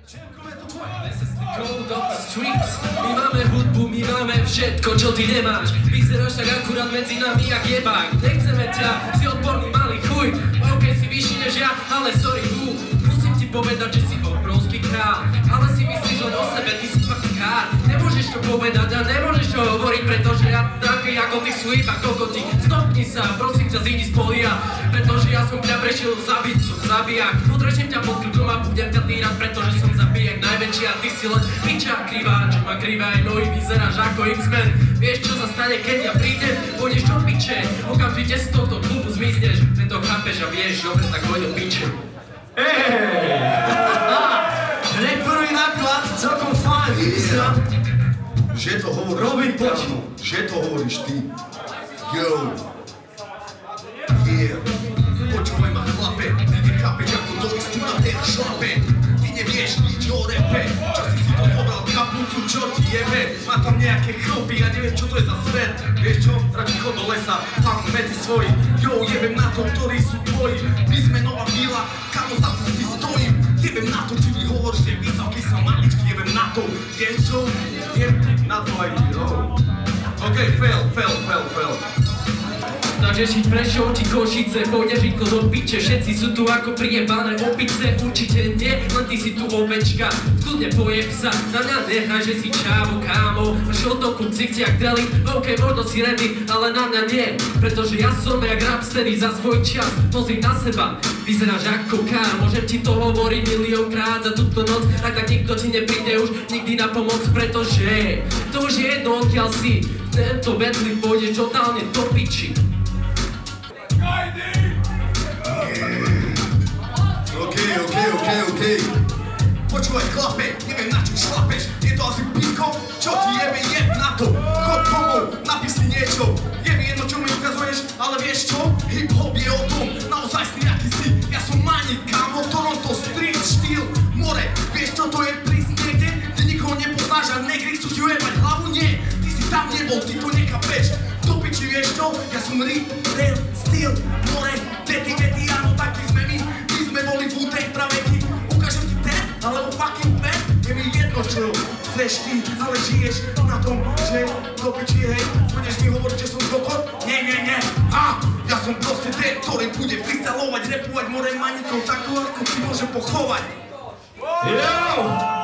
My máme hudbu, my máme všetko, čo ty nemáš. Vyzeráš tak akurát medzi nami jak jebák. Nechceme ťa, si odborný malý chuj. OK, si vyšší než ja, ale sorry, musím ti povedať, že si obrovský král. Ale si myslíš len o sebe, ty si fakt kár. Nemôžeš to povedať a nemôžeš to hovoriť, pretože ja taký ako ty sú iba kokoti. Stopni sa, prosím ťa, zídi z polia, pretože ja som ťa prešiel zabiť, som zabijak. Podržím ťa pod krkom a budem ťa týrať, pretože som zabijak najväčší a ty si len piča kriváč. Ma krivé aj nohy, vyzeráš ako X-Men. Vieš čo sa stane, keď ja prídem? Pôjdeš do piče, okamžite z tohto klubu zmizneš. Preto chápeš a vieš, dobre, tak hoď do piče. Hneď prvý náklad, celkom fajn. Že to hovoríš Robin, ty, poď. kámo. Že to hovoríš ty. Yo. Yeah. Počúvaj ma, chlape. Ty nechápeš, ako to istú na teraz šlape. Ty nevieš nič o repe. Čo si to zobral kapucu, čo ti jebe? Má tam nejaké chlpy, ja neviem, čo to je za svet. Vieš čo? Radšej chod do lesa, tam medzi svoji. Yo, jebem na to, ktorí sú tvoji. My sme nová píla, kamo za to si stojím. Jebem na to, či mi hovoríš, že vysoký som maličký. Jebem na to, vieš čo? Jebem na to aj ty, yo. OK, fail. Takže šiť Prešov či Košice, pôjdeš rýchlo do piče. Všetci sú tu ako prijebané opice, určite nie, len ty si tu ovečka. Kľudne pojeb sa, na mňa nechaj, že si čávo, kámo. Máš otoku cik-ciak deli, OK, možno si ready, ale na mňa nie. Pretože ja som jak rapstery za svoj čas. Pozri na seba, vyzeráš ako kár. Môžem ti to hovoriť miliónkrát za túto noc, tak nikto ti nepríde už nikdy na pomoc. Pretože to už je jedno, odkiaľ si. Tento Bentley pôjdeš totálne do piči. OK. Počúvaj, chlape, neviem na čo šlapeš. Je to asi píko, čo ti jebe, jeb na to. Chod domov, napíš si niečo. Je mi jedno, čo mi ukazuješ, ale vieš čo? Hip-hop je o tom, naozaj si aký si. Ja som maník, kámo, Toronto, street, štýl, more. Vieš čo to je prísť niekde? Ty nikoho nepoznáš a negri chcú ti ujebať hlavu? Nie, ty si tam nebol, ty to nechápeš. Do piči, vieš čo? Ja som real, styl, more, dety, áno, takí sme my. My sme boli v útej praveky. Ukážem ti ten, alebo fucking ten. Je mi jedno, čo chceš ty, ale žiješ na tom, že do piči, hej. Budeš mi hovoriť, že som kokot? Nie. Ja som proste ten, ktorý bude freestylovať, rapovať more manikov, takú ako si môžem pochovať. Yo!